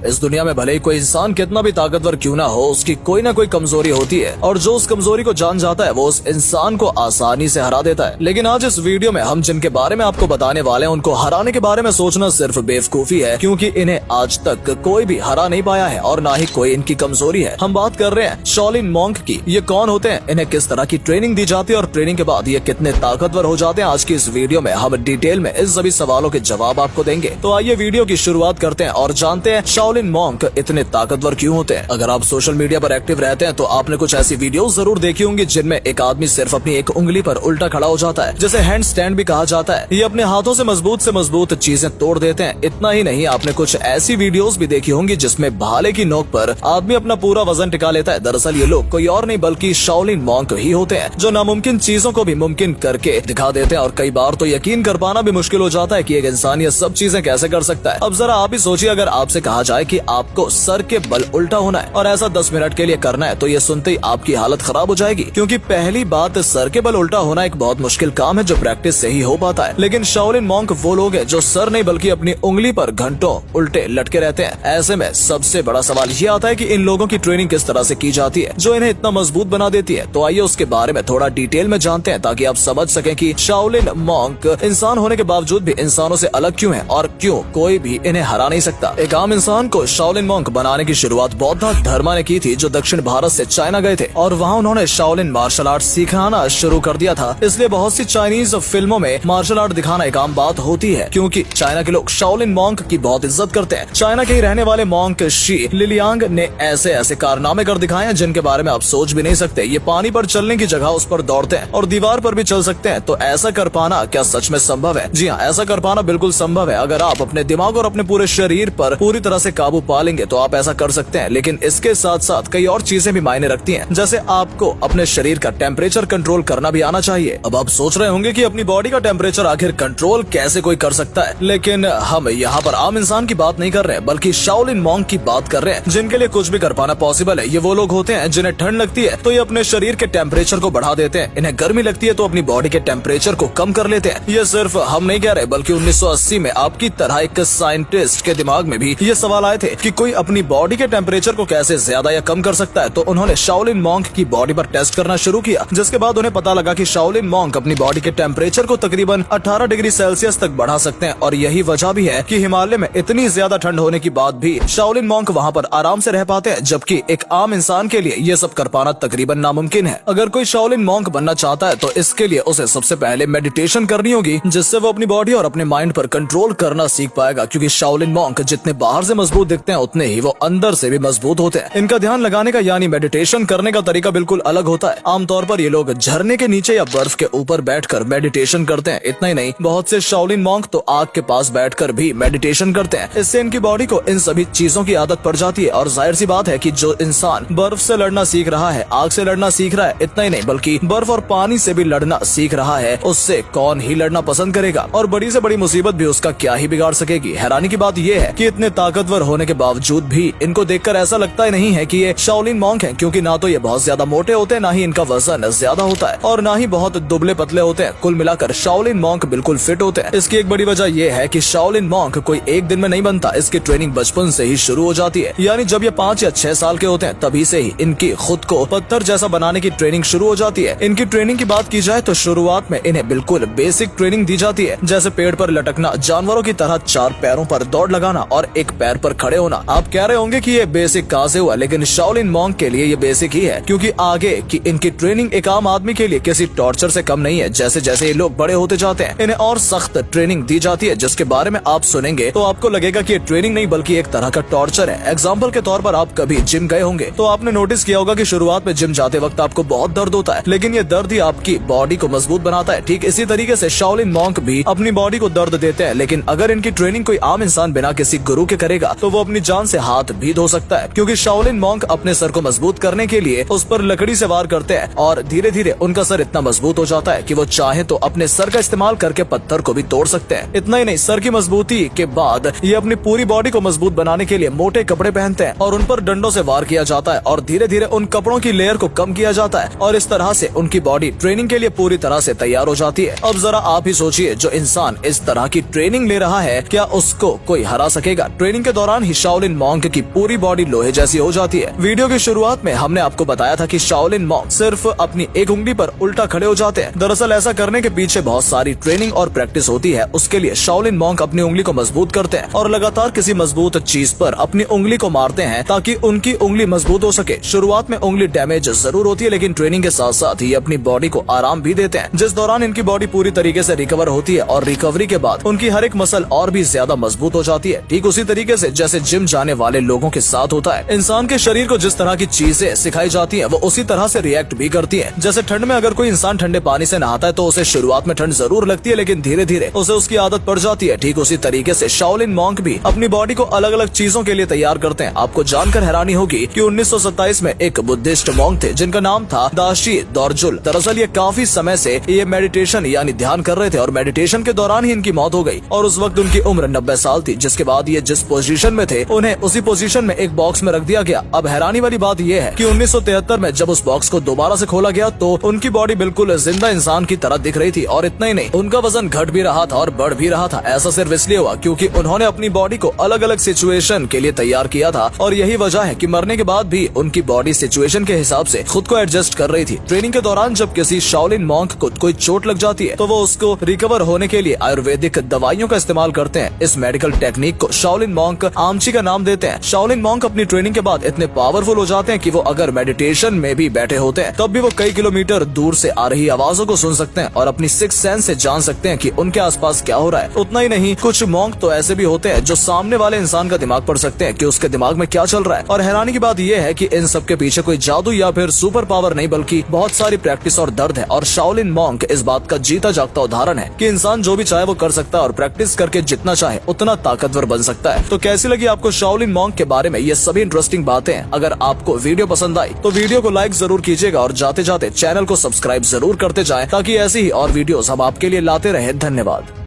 इस दुनिया में भले ही कोई इंसान कितना भी ताकतवर क्यों ना हो, उसकी कोई ना कोई कमजोरी होती है और जो उस कमजोरी को जान जाता है वो उस इंसान को आसानी से हरा देता है। लेकिन आज इस वीडियो में हम जिनके बारे में आपको बताने वाले हैं उनको हराने के बारे में सोचना सिर्फ बेवकूफी है, क्योंकि इन्हें आज तक कोई भी हरा नहीं पाया है और ना ही कोई इनकी कमजोरी है। हम बात कर रहे हैं शाओलिन मॉन्क की। ये कौन होते हैं, इन्हें किस तरह की ट्रेनिंग दी जाती है और ट्रेनिंग के बाद ये कितने ताकतवर हो जाते हैं, आज की इस वीडियो में हम डिटेल में इस सभी सवालों के जवाब आपको देंगे। तो आइए वीडियो की शुरुआत करते हैं और जानते हैं शाओलिन मॉन्क इतने ताकतवर क्यों होते हैं। अगर आप सोशल मीडिया पर एक्टिव रहते हैं तो आपने कुछ ऐसी वीडियोस जरूर देखी होंगी जिनमें एक आदमी सिर्फ अपनी एक उंगली पर उल्टा खड़ा हो जाता है, जिसे हैंड स्टैंड भी कहा जाता है। ये अपने हाथों से मजबूत चीजें तोड़ देते हैं। इतना ही नहीं, आपने कुछ ऐसी वीडियोस भी देखी होंगी जिसमें भाले की नोक पर आदमी अपना पूरा वजन टिका लेता है। दरअसल ये लोग कोई और नहीं बल्कि शाओलिन मॉन्क ही होते हैं, जो नामुमकिन चीजों को भी मुमकिन करके दिखा देते हैं। और कई बार तो यकीन कर पाना भी मुश्किल हो जाता है कि एक इंसान ये सब चीजें कैसे कर सकता है। अब जरा आप ही सोचिए, अगर आपसे कहा जाए कि आपको सर के बल उल्टा होना है और ऐसा 10 मिनट के लिए करना है, तो ये सुनते ही आपकी हालत खराब हो जाएगी। क्योंकि पहली बात, सर के बल उल्टा होना एक बहुत मुश्किल काम है जो प्रैक्टिस से ही हो पाता है। लेकिन शाओलिन मॉन्क वो लोग हैं जो सर नहीं बल्कि अपनी उंगली पर घंटों उल्टे लटके रहते हैं। ऐसे में सबसे बड़ा सवाल ये आता है कि इन लोगों की ट्रेनिंग किस तरह से की जाती है जो इन्हें इतना मजबूत बना देती है। तो आइए उसके बारे में थोड़ा डिटेल में जानते हैं, ताकि आप समझ सकें कि शाओलिन मॉन्क इंसान होने के बावजूद भी इंसानों से अलग क्यों है और क्यों कोई भी इन्हें हरा नहीं सकता। एक आम इंसान को शाओलिन मॉन्क बनाने की शुरुआत बौद्ध धर्म ने की थी, जो दक्षिण भारत से चाइना गए थे और वहाँ उन्होंने शाओलिन मार्शल आर्ट सिखाना शुरू कर दिया था। इसलिए बहुत सी चाइनीज फिल्मों में मार्शल आर्ट दिखाना एक आम बात होती है, क्योंकि चाइना के लोग शाओलिन मॉन्क की बहुत इज्जत करते हैं। चाइना के ही रहने वाले मॉन्क शी लिलियांग ने ऐसे ऐसे कारनामे कर दिखाए हैं जिनके बारे में आप सोच भी नहीं सकते। ये पानी पर चलने की जगह उस पर दौड़ते हैं और दीवार पर भी चल सकते हैं। तो ऐसा कर पाना क्या सच में संभव है? जी हाँ, ऐसा कर पाना बिल्कुल संभव है। अगर आप अपने दिमाग और अपने पूरे शरीर पर पूरी तरह से काबू पा लेंगे तो आप ऐसा कर सकते हैं। लेकिन इसके साथ साथ कई और चीजें भी मायने रखती हैं, जैसे आपको अपने शरीर का टेम्परेचर कंट्रोल करना भी आना चाहिए। अब आप सोच रहे होंगे कि अपनी बॉडी का टेम्परेचर आखिर कंट्रोल कैसे कोई कर सकता है, लेकिन हम यहाँ पर आम इंसान की बात नहीं कर रहे हैं बल्कि शाओलिन मॉन्क की बात कर रहे हैं, जिनके लिए कुछ भी कर पाना पॉसिबल है। ये वो लोग होते हैं जिन्हें ठंड लगती है तो ये अपने शरीर के टेम्परेचर को बढ़ा देते हैं, इन्हें गर्मी लगती है तो अपनी बॉडी के टेम्परेचर को कम कर लेते हैं। ये सिर्फ हम नहीं कह रहे बल्कि 1980 में आपकी तरह एक साइंटिस्ट के दिमाग में भी ये सवाल आए थे कि कोई अपनी बॉडी के टेम्परेचर को कैसे ज्यादा या कम कर सकता है। तो उन्होंने शाओलिन मॉन्क की बॉडी पर टेस्ट करना शुरू किया, जिसके बाद उन्हें पता लगा कि शाओलिन मॉन्क अपनी बॉडी के टेम्परेचर को तकरीबन 18 डिग्री सेल्सियस तक बढ़ा सकते हैं। और यही वजह भी है कि हिमालय में इतनी ज्यादा ठंड होने के बाद भी शाओलिन मॉन्क वहाँ पर आराम से रह पाते हैं, जबकि एक आम इंसान के लिए ये सब कर पाना तकरीबन नामुमकिन है। अगर कोई शाओलिन मॉन्क बनना चाहता है तो इसके लिए उसे सबसे पहले मेडिटेशन करनी होगी, जिससे वो अपनी बॉडी और अपने माइंड पर कंट्रोल करना सीख पाएगा। क्योंकि शाओलिन मॉन्क जितने बाहर से मजबूत दिखते हैं उतने ही वो अंदर से भी मजबूत होते हैं। इनका ध्यान लगाने का यानी मेडिटेशन करने का तरीका बिल्कुल अलग होता है। आमतौर पर ये लोग झरने के नीचे या बर्फ के ऊपर बैठकर मेडिटेशन करते हैं। इतना ही नहीं, बहुत से शाओलिन मॉन्क तो आग के पास बैठकर भी मेडिटेशन करते हैं। इससे इनकी बॉडी को इन सभी चीजों की आदत पड़ जाती है। और जाहिर सी बात है कि जो इंसान बर्फ से लड़ना सीख रहा है, आग से लड़ना सीख रहा है, इतना ही नहीं बल्कि बर्फ और पानी से भी लड़ना सीख रहा है, उससे कौन ही लड़ना पसंद करेगा और बड़ी से बड़ी मुसीबत भी उसका क्या ही बिगाड़ सकेगी। हैरानी की बात यह है कि इतने ताकतवर होने के बावजूद भी इनको देखकर ऐसा लगता ही नहीं है कि ये शाओलिन मॉन्क हैं, क्योंकि ना तो ये बहुत ज्यादा मोटे होते हैं, ना ही इनका वजन ज्यादा होता है और ना ही बहुत दुबले पतले होते हैं। कुल मिलाकर शाओलिन मॉन्क बिल्कुल फिट होते हैं। इसकी एक बड़ी वजह यह है कि शाओलिन मॉन्क कोई एक दिन में नहीं बनता, इसकी ट्रेनिंग बचपन से ही शुरू हो जाती है। यानी जब ये 5 या 6 साल के होते हैं तभी से ही इनकी खुद को पत्थर जैसा बनाने की ट्रेनिंग शुरू हो जाती है। इनकी ट्रेनिंग की बात की जाए तो शुरुआत में इन्हें बिल्कुल बेसिक ट्रेनिंग दी जाती है, जैसे पेड़ पर लटकना, जानवरों की तरह 4 पैरों पर दौड़ लगाना और एक पैर पर खड़े होना। आप कह रहे होंगे कि ये बेसिक कहां से हुआ, लेकिन शाओलिन मॉन्क के लिए ये बेसिक ही है, क्योंकि आगे की इनकी ट्रेनिंग एक आम आदमी के लिए किसी टॉर्चर से कम नहीं है। जैसे जैसे ये लोग बड़े होते जाते हैं इन्हें और सख्त ट्रेनिंग दी जाती है, जिसके बारे में आप सुनेंगे तो आपको लगेगा कि ये ट्रेनिंग नहीं बल्कि एक तरह का टॉर्चर है। एग्जाम्पल के तौर पर आप कभी जिम गए होंगे तो आपने नोटिस किया होगा कि शुरुआत में जिम जाते वक्त आपको बहुत दर्द होता है, लेकिन ये दर्द ही आपकी बॉडी को मजबूत बनाता है। ठीक इसी तरीके से शाओलिन मॉन्क भी अपनी बॉडी को दर्द देते हैं, लेकिन अगर इनकी ट्रेनिंग कोई आम इंसान बिना किसी गुरु के करेगा तो वो अपनी जान से हाथ भी धो सकता है। क्योंकि शाओलिन मॉन्क अपने सर को मजबूत करने के लिए उस पर लकड़ी से वार करते हैं और धीरे धीरे उनका सर इतना मजबूत हो जाता है कि वो चाहे तो अपने सर का इस्तेमाल करके पत्थर को भी तोड़ सकते हैं। इतना ही नहीं, सर की मजबूती के बाद ये अपनी पूरी बॉडी को मजबूत बनाने के लिए मोटे कपड़े पहनते हैं और उन पर डंडों से वार किया जाता है और धीरे धीरे उन कपड़ों की लेयर को कम किया जाता है और इस तरह से उनकी बॉडी ट्रेनिंग के लिए पूरी तरह से तैयार हो जाती है। अब जरा आप ही सोचिए, जो इंसान इस तरह की ट्रेनिंग ले रहा है क्या उसको कोई हरा सकेगा? ट्रेनिंग के दौरान दौरान ही शाओलिन मॉन्क की पूरी बॉडी लोहे जैसी हो जाती है। वीडियो की शुरुआत में हमने आपको बताया था कि शाओलिन मॉन्क सिर्फ अपनी एक उंगली पर उल्टा खड़े हो जाते हैं। दरअसल ऐसा करने के पीछे बहुत सारी ट्रेनिंग और प्रैक्टिस होती है। उसके लिए शाओलिन मॉन्क अपनी उंगली को मजबूत करते हैं और लगातार किसी मजबूत चीज पर अपनी उंगली को मारते हैं ताकि उनकी उंगली मजबूत हो सके। शुरुआत में उंगली डैमेज जरूर होती है, लेकिन ट्रेनिंग के साथ साथ ये अपनी बॉडी को आराम भी देते हैं, जिस दौरान इनकी बॉडी पूरी तरीके से रिकवर होती है और रिकवरी के बाद उनकी हर एक मसल और भी ज्यादा मजबूत हो जाती है। ठीक उसी तरीके से जैसे जिम जाने वाले लोगों के साथ होता है। इंसान के शरीर को जिस तरह की चीजें सिखाई जाती हैं, वो उसी तरह से रिएक्ट भी करती हैं। जैसे ठंड में अगर कोई इंसान ठंडे पानी से नहाता है तो उसे शुरुआत में ठंड जरूर लगती है, लेकिन धीरे धीरे उसे उसकी आदत पड़ जाती है। ठीक उसी तरीके से शाओलिन मॉन्क भी अपनी बॉडी को अलग अलग चीजों के लिए तैयार करते हैं। आपको जानकर हैरानी होगी कि 1927 में एक बुद्धिस्ट मॉन्क थे जिनका नाम था दाशी दोरजुल। दरअसल ये काफी समय से ये मेडिटेशन यानी ध्यान कर रहे थे और मेडिटेशन के दौरान ही इनकी मौत हो गई और उस वक्त उनकी उम्र 90 साल थी। जिसके बाद ये जिस पोजीशन में थे उन्हें उसी पोजीशन में एक बॉक्स में रख दिया गया। अब हैरानी वाली बात ये है कि 1973 में जब उस बॉक्स को दोबारा से खोला गया तो उनकी बॉडी बिल्कुल जिंदा इंसान की तरह दिख रही थी और इतना ही नहीं, उनका वजन घट भी रहा था और बढ़ भी रहा था। ऐसा सिर्फ इसलिए हुआ क्योंकि उन्होंने अपनी बॉडी को अलग अलग सिचुएशन के लिए तैयार किया था और यही वजह है कि मरने के बाद भी उनकी बॉडी सिचुएशन के हिसाब से खुद को एडजस्ट कर रही थी। ट्रेनिंग के दौरान जब किसी शाओलिन मॉन्क को कोई चोट लग जाती है तो वो उसको रिकवर होने के लिए आयुर्वेदिक दवाइयों का इस्तेमाल करते हैं। इस मेडिकल टेक्निक को शाओलिन मॉन्क आमची का नाम देते हैं। शाओलिन मॉन्क अपनी ट्रेनिंग के बाद इतने पावरफुल हो जाते हैं कि वो अगर मेडिटेशन में भी बैठे होते हैं तब भी वो कई किलोमीटर दूर से आ रही आवाजों को सुन सकते हैं और अपनी सिक्स सेंस से जान सकते हैं कि उनके आसपास क्या हो रहा है। उतना ही नहीं, कुछ मॉन्क तो ऐसे भी होते हैं जो सामने वाले इंसान का दिमाग पढ़ सकते हैं कि उसके दिमाग में क्या चल रहा है। और हैरानी की बात यह है कि इन सब के पीछे कोई जादू या फिर सुपर पावर नहीं बल्कि बहुत सारी प्रैक्टिस और दर्द है। और शाओलिन मॉन्क इस बात का जीता जागता उदाहरण है कि इंसान जो भी चाहे वो कर सकता है और प्रैक्टिस करके जितना चाहे उतना ताकतवर बन सकता है। तो कैसी लगी आपको शाओलिन मॉन्क के बारे में ये सभी इंटरेस्टिंग बातें? अगर आपको वीडियो पसंद आई तो वीडियो को लाइक जरूर कीजिएगा और जाते जाते चैनल को सब्सक्राइब जरूर करते जाएं ताकि ऐसी ही और वीडियोस हम आपके लिए लाते रहें। धन्यवाद।